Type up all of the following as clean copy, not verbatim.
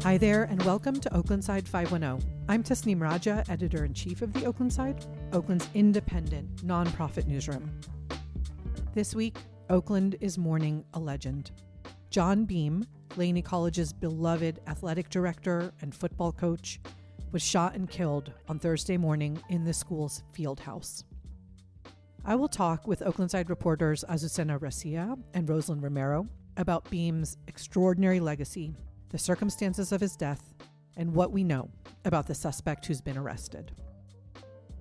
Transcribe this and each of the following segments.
Hi there, and welcome to Oaklandside 510. I'm Tasneem Raja, Editor-in-Chief of the Oaklandside, Oakland's independent, nonprofit newsroom. This week, Oakland is mourning a legend. John Beam, Laney College's beloved athletic director and football coach, was shot and killed on Thursday morning in the school's field house. I will talk with Oaklandside reporters Azucena Garcia and Rosalind Romero about Beam's extraordinary legacy, the circumstances of his death, and what we know about the suspect who's been arrested.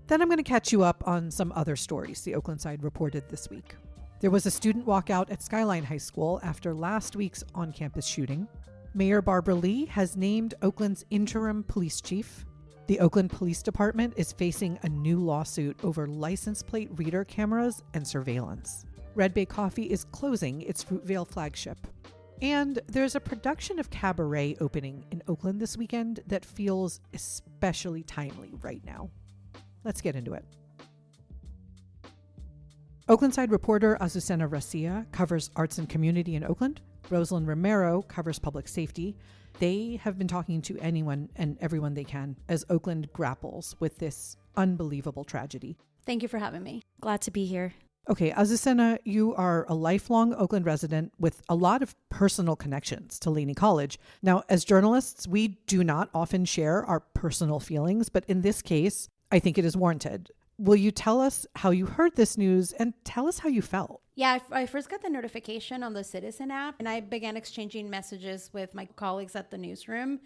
Then I'm going to catch you up on some other stories the Oaklandside reported this week. There was a student walkout at Skyline High School after last week's on-campus shooting. Mayor Barbara Lee has named Oakland's interim police chief. The Oakland Police Department is facing a new lawsuit over license plate reader cameras and surveillance. Red Bay Coffee is closing its Fruitvale flagship. And there's a production of Cabaret opening in Oakland this weekend that feels especially timely right now. Let's get into it. Oaklandside reporter Azucena Garcia covers arts and community in Oakland. Rosalind Romero covers public safety. They have been talking to anyone and everyone they can as Oakland grapples with this unbelievable tragedy. Thank you for having me. Glad to be here. Okay, Azucena, you are a lifelong Oakland resident with a lot of personal connections to Laney College. Now, as journalists, we do not often share our personal feelings, but in this case, I think it is warranted. Will you tell us how you heard this news and tell us how you felt? Yeah, I first got the notification on the Citizen app, and I began exchanging messages with my colleagues at the newsroom.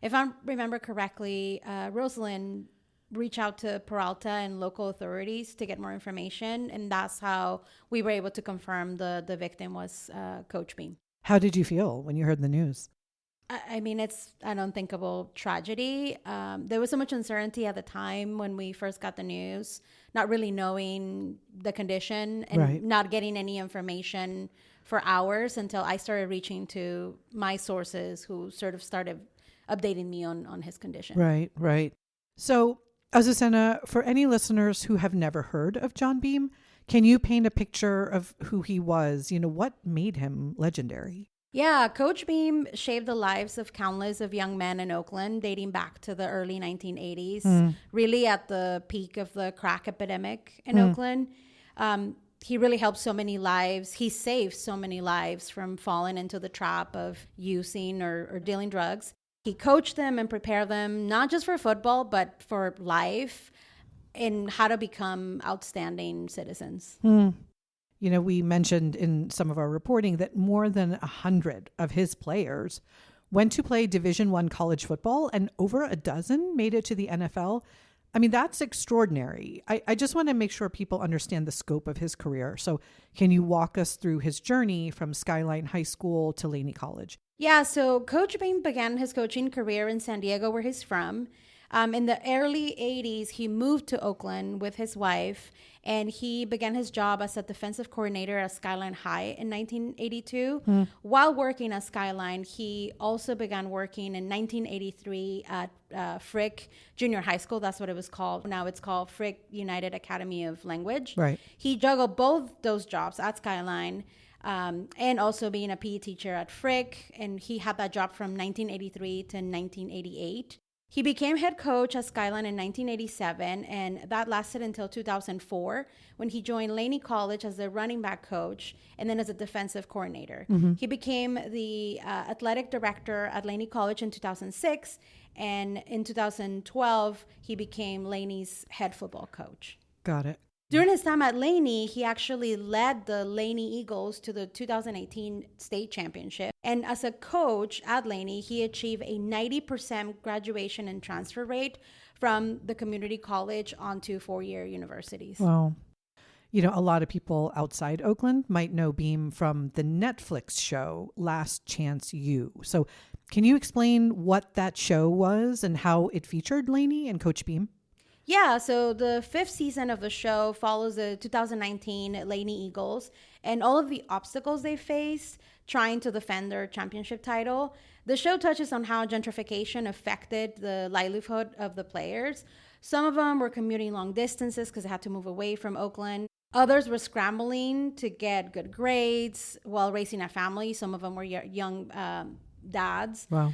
If I remember correctly, Rosalind reach out to Peralta and local authorities to get more information. And that's how we were able to confirm the victim was Coach Beam. How did you feel when you heard the news? I mean, it's an unthinkable tragedy. There was so much uncertainty at the time when we first got the news, not really knowing the condition and not getting any information for hours until I started reaching to my sources who sort of started updating me on his condition. Right. So, Azucena, for any listeners who have never heard of John Beam, can you paint a picture of who he was? You know, what made him legendary? Yeah, Coach Beam shaped the lives of countless of young men in Oakland dating back to the early 1980s, really at the peak of the crack epidemic in Oakland. He really helped so many lives. He saved so many lives from falling into the trap of using or dealing drugs. He coached them and prepared them, not just for football, but for life and how to become outstanding citizens. You know, we mentioned in some of our reporting that more than 100 of his players went to play Division I college football and over a dozen made it to the NFL. I mean, that's extraordinary. I just want to make sure people understand the scope of his career. So can you walk us through his journey from Skyline High School to Laney College? Yeah, so Coach Beam began his coaching career in San Diego, where he's from. In the early 80s, he moved to Oakland with his wife, and he began his job as a defensive coordinator at Skyline High in 1982. While working at Skyline, he also began working in 1983 at Frick Junior High School. That's what it was called. Now it's called Frick United Academy of Language. Right. He juggled both those jobs at Skyline and also being a PE teacher at Frick, and he had that job from 1983 to 1988. He became head coach at Skyline in 1987, and that lasted until 2004 when he joined Laney College as the running back coach and then as a defensive coordinator. He became the athletic director at Laney College in 2006, and in 2012, he became Laney's head football coach. Got it. During his time at Laney, he actually led the Laney Eagles to the 2018 state championship. And as a coach at Laney, he achieved a 90% graduation and transfer rate from the community college onto four-year universities. Wow. You know, a lot of people outside Oakland might know Beam from the Netflix show Last Chance U. So can you explain what that show was and how it featured Laney and Coach Beam? Yeah, so the fifth season of the show follows the 2019 Laney Eagles and all of the obstacles they faced trying to defend their championship title. The show touches on how gentrification affected the livelihood of the players. Some of them were commuting long distances because they had to move away from Oakland. Others were scrambling to get good grades while raising a family. Some of them were young dads. Wow.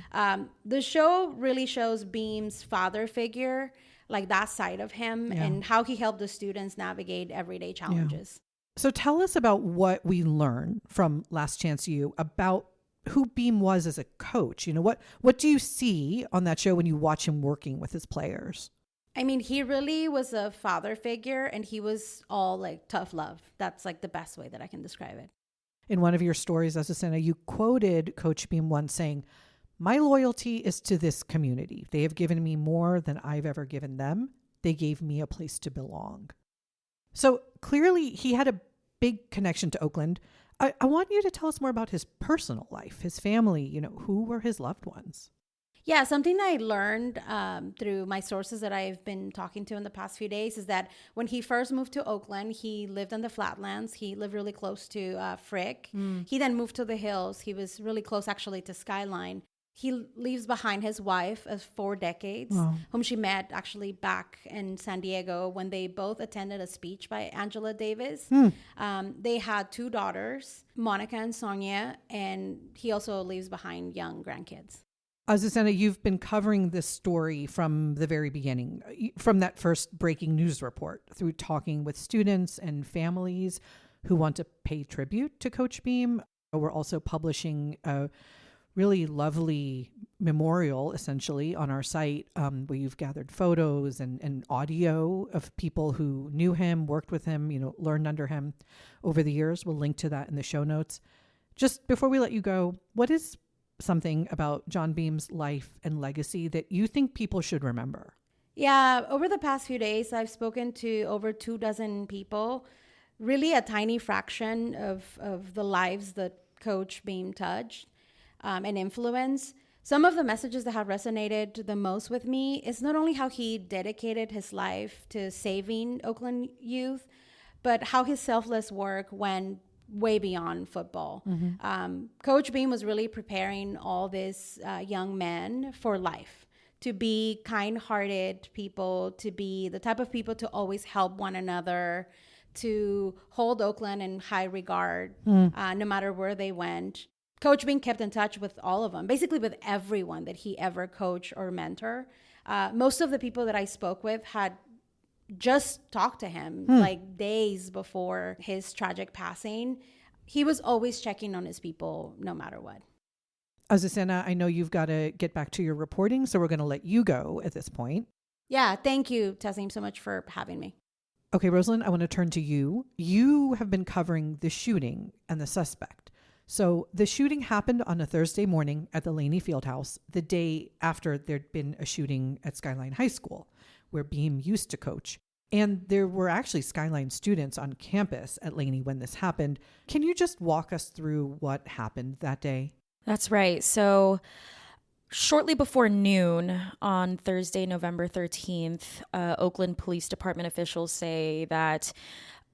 The show really shows Beam's father figure, like that side of him, and how he helped the students navigate everyday challenges. So tell us about what we learned from Last Chance U about who Beam was as a coach. What do you see on that show when you watch him working with his players? I mean, he really was a father figure, and he was all like tough love. That's like the best way that I can describe it. In one of your stories, Azucena, you quoted Coach Beam once saying, "My loyalty is to this community. They have given me more than I've ever given them. They gave me a place to belong." So clearly he had a big connection to Oakland. I want you to tell us more about his personal life, his family, who were his loved ones? Yeah, something I learned through my sources that I've been talking to in the past few days is that when he first moved to Oakland, he lived in the flatlands. He lived really close to Frick. He then moved to the hills. He was really close, actually, to Skyline. He leaves behind his wife of 4 decades, whom she met actually back in San Diego when they both attended a speech by Angela Davis. They had 2 daughters, Monica and Sonia, and he also leaves behind young grandkids. Azucena, you've been covering this story from the very beginning, from that first breaking news report, through talking with students and families who want to pay tribute to Coach Beam. We're also publishing a really lovely memorial, essentially, on our site where you've gathered photos and audio of people who knew him, worked with him, learned under him over the years. We'll link to that in the show notes. Just before we let you go, what is something about John Beam's life and legacy that you think people should remember? Yeah, over the past few days, I've spoken to over 24 people, really a tiny fraction of the lives that Coach Beam touched and influenced. Some of the messages that have resonated the most with me is not only how he dedicated his life to saving Oakland youth, but how his selfless work went way beyond football. Coach Beam was really preparing all these young men for life, to be kind-hearted people, to be the type of people to always help one another, to hold Oakland in high regard, no matter where they went. Coach Beam kept in touch with all of them, basically with everyone that he ever coached or mentor. Most of the people that I spoke with had just talked to him like days before his tragic passing. He was always checking on his people no matter what. Azucena, I know you've got to get back to your reporting, so we're going to let you go at this point. Yeah, thank you, Tasneem, so much for having me. Okay, Rosalind, I want to turn to you. You have been covering the shooting and the suspect. So the shooting happened on a Thursday morning at the Laney Fieldhouse, the day after there'd been a shooting at Skyline High School, where Beam used to coach. And there were actually Skyline students on campus at Laney when this happened. Can you just walk us through what happened that day? That's right. So shortly before noon on Thursday, November 13th, Oakland Police Department officials say that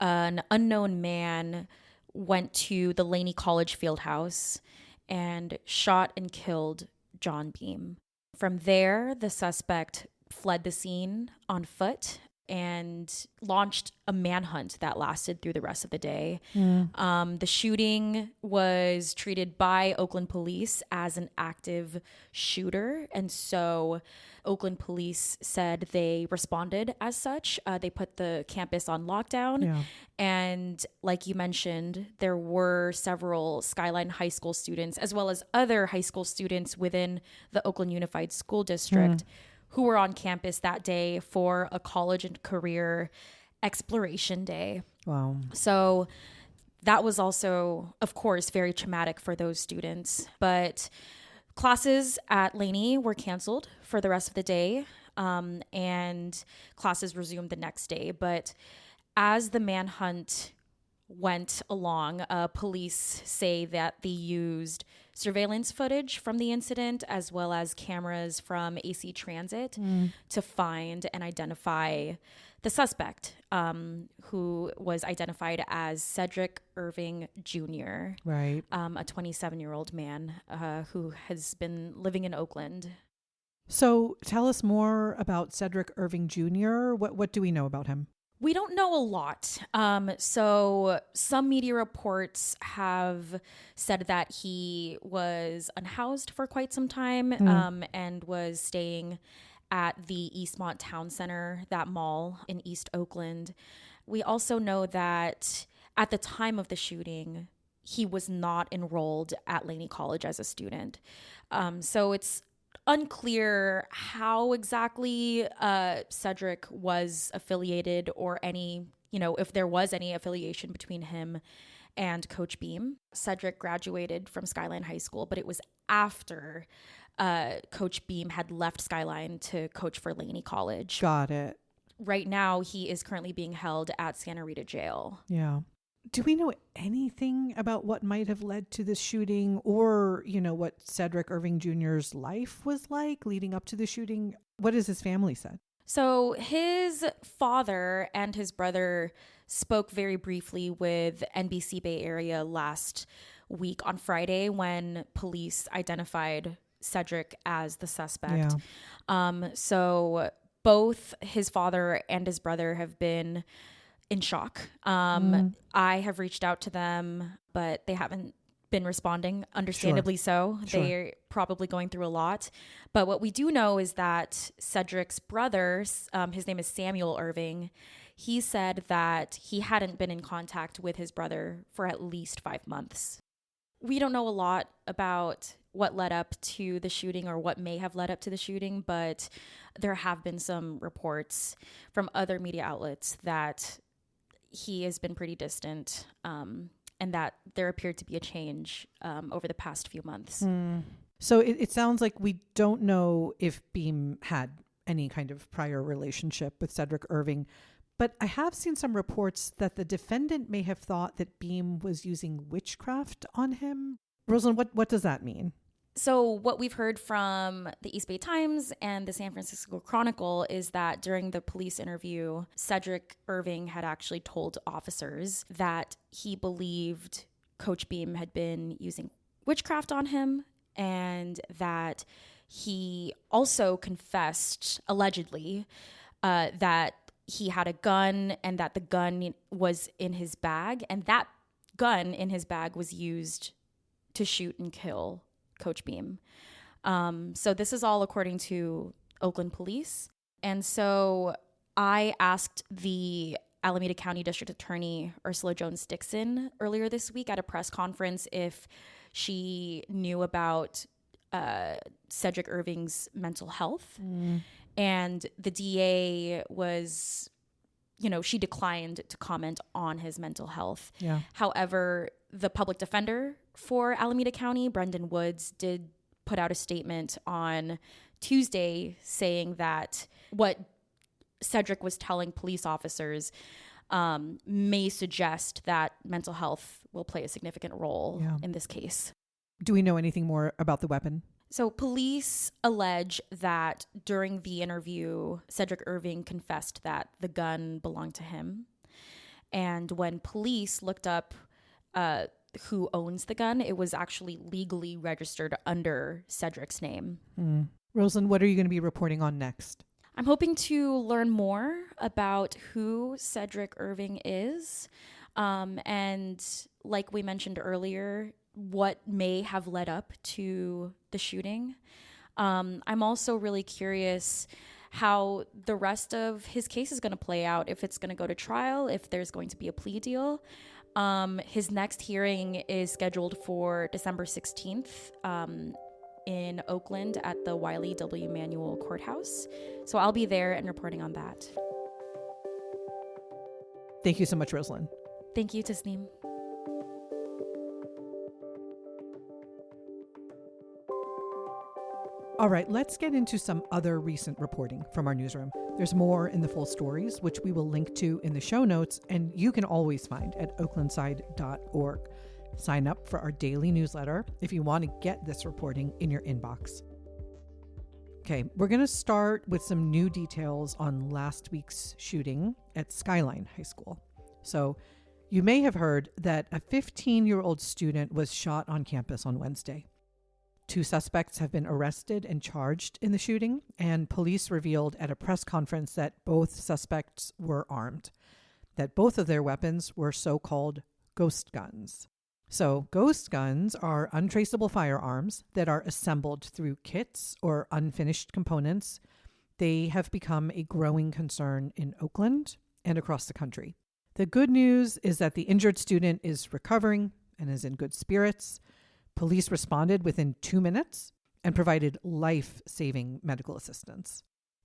an unknown man went to the Laney College Fieldhouse and shot and killed John Beam. From there, the suspect fled the scene on foot and launched a manhunt that lasted through the rest of the day. The shooting was treated by Oakland police as an active shooter. And so Oakland police said they responded as such. They put the campus on lockdown. Yeah. And like you mentioned, there were several Skyline High School students, as well as other high school students within the Oakland Unified School District, who were on campus that day for a college and career exploration day. Wow. So that was also, of course, very traumatic for those students. But classes at Laney were canceled for the rest of the day, and classes resumed the next day. But as the manhunt went along, police say that they used surveillance footage from the incident as well as cameras from AC Transit to find and identify the suspect, who was identified as Cedric Irving Jr., Right. a 27-year-old man who has been living in Oakland. So tell us more about Cedric Irving Jr. What do we know about him? We don't know a lot. So some media reports have said that he was unhoused for quite some time and was staying at the Eastmont Town Center, that mall in East Oakland. We also know that at the time of the shooting, he was not enrolled at Laney College as a student. So it's unclear how exactly Cedric was affiliated, or any, if there was any affiliation between him and Coach Beam. Cedric graduated from Skyline High School, but it was after Coach Beam had left Skyline to coach for Laney College. Got it. Right now, he is currently being held at Santa Rita Jail. Yeah. Do we know anything about what might have led to this shooting, or, what Cedric Irving Jr.'s life was like leading up to the shooting? What has his family said? So his father and his brother spoke very briefly with NBC Bay Area last week on Friday when police identified Cedric as the suspect. Yeah. So both his father and his brother have been in shock. I have reached out to them, but they haven't been responding, understandably so. They're probably going through a lot. But what we do know is that Cedric's brother, his name is Samuel Irving, he said that he hadn't been in contact with his brother for at least 5 months. We don't know a lot about what led up to the shooting or what may have led up to the shooting, but there have been some reports from other media outlets that he has been pretty distant, and that there appeared to be a change over the past few months. So it sounds like we don't know if Beam had any kind of prior relationship with Cedric Irving, but I have seen some reports that the defendant may have thought that Beam was using witchcraft on him. Rosalind, what does that mean? So what we've heard from the East Bay Times and the San Francisco Chronicle is that during the police interview, Cedric Irving had actually told officers that he believed Coach Beam had been using witchcraft on him, and that he also confessed, allegedly, that he had a gun and that the gun was in his bag, and that gun in his bag was used to shoot and kill Coach Beam. So this is all according to Oakland police. And so I asked the Alameda County District Attorney Ursula Jones Dixon earlier this week at a press conference if she knew about Cedric Irving's mental health. And the DA was, she declined to comment on his mental health. Yeah. However, the public defender for Alameda County, Brendan Woods, did put out a statement on Tuesday saying that what Cedric was telling police officers may suggest that mental health will play a significant role in this case. Do we know anything more about the weapon? So police allege that during the interview, Cedric Irving confessed that the gun belonged to him. And when police looked up who owns the gun, it was actually legally registered under Cedric's name. Rosalind, what are you going to be reporting on next? I'm hoping to learn more about who Cedric Irving is. And like we mentioned earlier, what may have led up to the shooting. I'm also really curious how the rest of his case is going to play out, if it's going to go to trial, if there's going to be a plea deal. His next hearing is scheduled for December 16th in Oakland at the Wiley W. Manuel Courthouse. So I'll be there and reporting on that. Thank you so much, Rosalind. Thank you, Tasneem. All right, let's get into some other recent reporting from our newsroom. There's more in the full stories, which we will link to in the show notes, and you can always find at oaklandside.org. Sign up for our daily newsletter if you want to get this reporting in your inbox. Okay, we're going to start with some new details on last week's shooting at Skyline High School. So you may have heard that a 15-year-old student was shot on campus on Wednesday. 2 suspects have been arrested and charged in the shooting, and police revealed at a press conference that both suspects were armed, that both of their weapons were so-called ghost guns. So ghost guns are untraceable firearms that are assembled through kits or unfinished components. They have become a growing concern in Oakland and across the country. The good news is that the injured student is recovering and is in good spirits. Police responded within 2 minutes and provided life-saving medical assistance.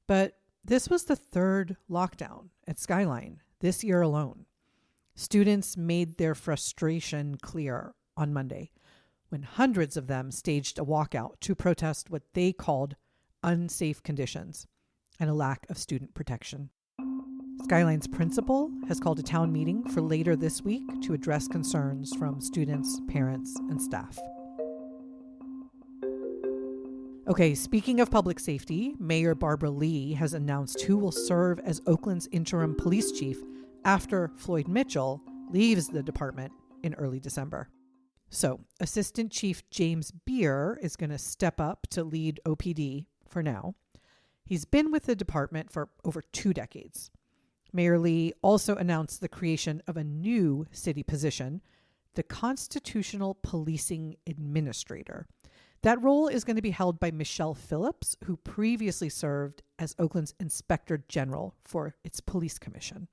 But this was the 3rd lockdown at Skyline this year alone. Students made their frustration clear on Monday when hundreds of them staged a walkout to protest what they called unsafe conditions and a lack of student protection. Skyline's principal has called a town meeting for later this week to address concerns from students, parents, and staff. Okay, speaking of public safety, Mayor Barbara Lee has announced who will serve as Oakland's interim police chief after Floyd Mitchell leaves the department in early December. So, Assistant Chief James Beer is going to step up to lead OPD for now. He's been with the department for over 2 decades. Mayor Lee also announced the creation of a new city position, the Constitutional Policing Administrator. That role is going to be held by Michelle Phillips, who previously served as Oakland's Inspector General for its police commission.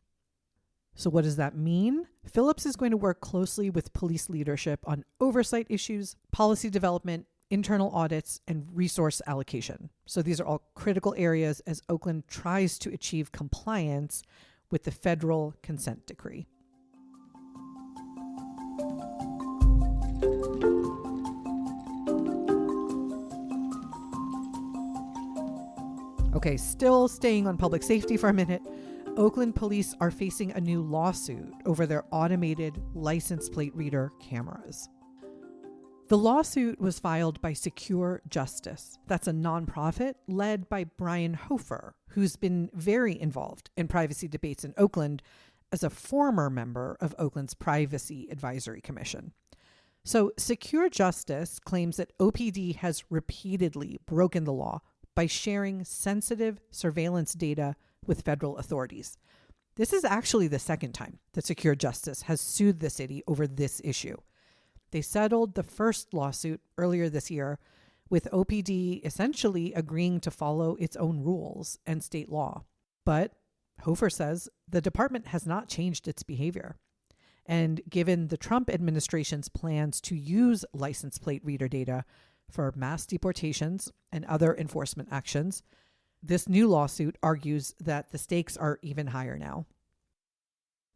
So what does that mean? Phillips is going to work closely with police leadership on oversight issues, policy development, internal audits, and resource allocation. So these are all critical areas as Oakland tries to achieve compliance with the federal consent decree. Okay, still staying on public safety for a minute. Oakland police are facing a new lawsuit over their automated license plate reader cameras. The lawsuit was filed by Secure Justice. That's a nonprofit led by Brian Hofer, who's been very involved in privacy debates in Oakland as a former member of Oakland's Privacy Advisory Commission. So Secure Justice claims that OPD has repeatedly broken the law by sharing sensitive surveillance data with federal authorities. This is actually the second time that Secure Justice has sued the city over this issue. They settled the first lawsuit earlier this year, with OPD essentially agreeing to follow its own rules and state law. But Hofer says the department has not changed its behavior. And given the Trump administration's plans to use license plate reader data for mass deportations and other enforcement actions, this new lawsuit argues that the stakes are even higher now.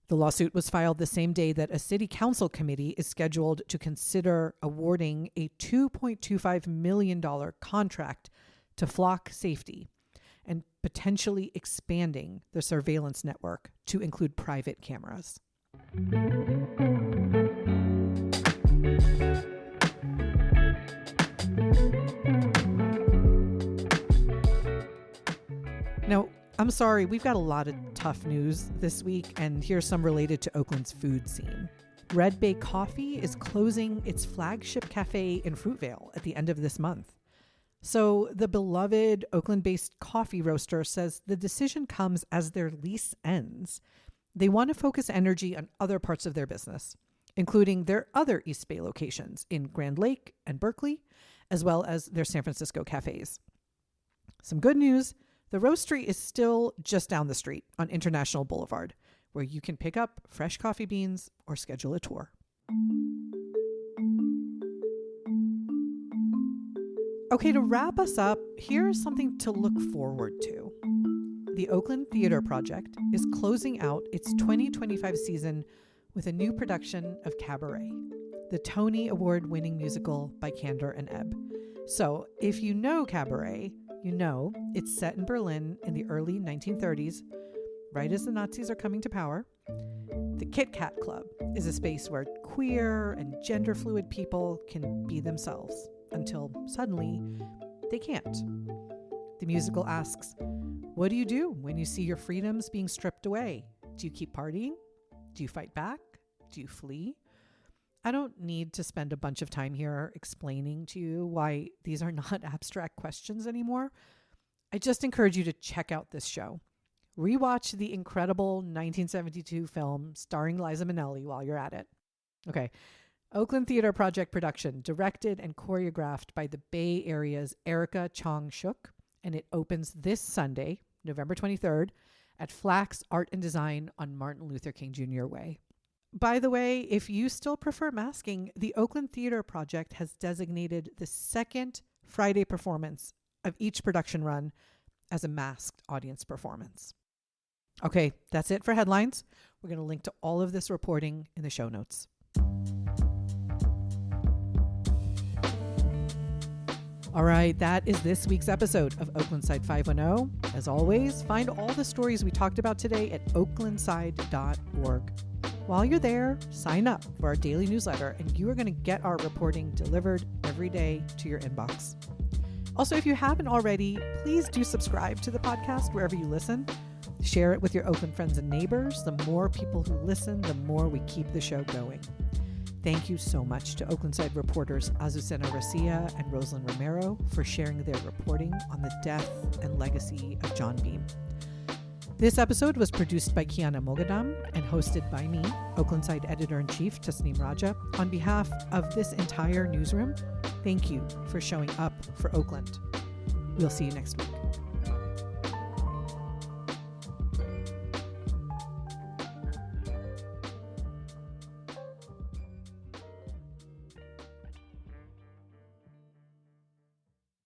The lawsuit was filed the same day that a city council committee is scheduled to consider awarding a $2.25 million contract to Flock Safety and potentially expanding the surveillance network to include private cameras. Now, I'm sorry, we've got a lot of tough news this week, and here's some related to Oakland's food scene. Red Bay Coffee is closing its flagship cafe in Fruitvale at the end of this month. So the beloved Oakland-based coffee roaster says the decision comes as their lease ends. They want to focus energy on other parts of their business, including their other East Bay locations in Grand Lake and Berkeley, as well as their San Francisco cafes. Some good news. The roastery is still just down the street on International Boulevard, where you can pick up fresh coffee beans or schedule a tour. Okay, to wrap us up, here's something to look forward to. The Oakland Theater Project is closing out its 2025 season with a new production of Cabaret, the Tony Award-winning musical by Kander and Ebb. So if you know Cabaret, you know it's set in Berlin in the early 1930s, right as the Nazis are coming to power. The Kit Kat Club is a space where queer and gender-fluid people can be themselves until suddenly they can't. The musical asks, what do you do when you see your freedoms being stripped away? Do you keep partying? Do you fight back? Do you flee? I don't need to spend a bunch of time here explaining to you why these are not abstract questions anymore. I just encourage you to check out this show. Rewatch the incredible 1972 film starring Liza Minnelli while you're at it. Okay. Oakland Theater Project production, directed and choreographed by the Bay Area's Erica Chong-Shook, and it opens this Sunday, November 23rd, at Flax Art and Design on Martin Luther King Jr. Way. By the way, if you still prefer masking, the Oakland Theater Project has designated the second Friday performance of each production run as a masked audience performance. Okay, that's it for headlines. We're going to link to all of this reporting in the show notes. All right, that is this week's episode of Oaklandside 510. As always, find all the stories we talked about today at oaklandside.org. While you're there, sign up for our daily newsletter and you are going to get our reporting delivered every day to your inbox. Also, if you haven't already, please do subscribe to the podcast wherever you listen. Share it with your Oakland friends and neighbors. The more people who listen, the more we keep the show going. Thank you so much to Oaklandside reporters Azucena Racia and Rosalind Romero for sharing their reporting on the death and legacy of John Beam. This episode was produced by Kiana Mogadam and hosted by me, Oaklandside Editor-in-Chief Tasneem Raja. On behalf of this entire newsroom, thank you for showing up for Oakland. We'll see you next week.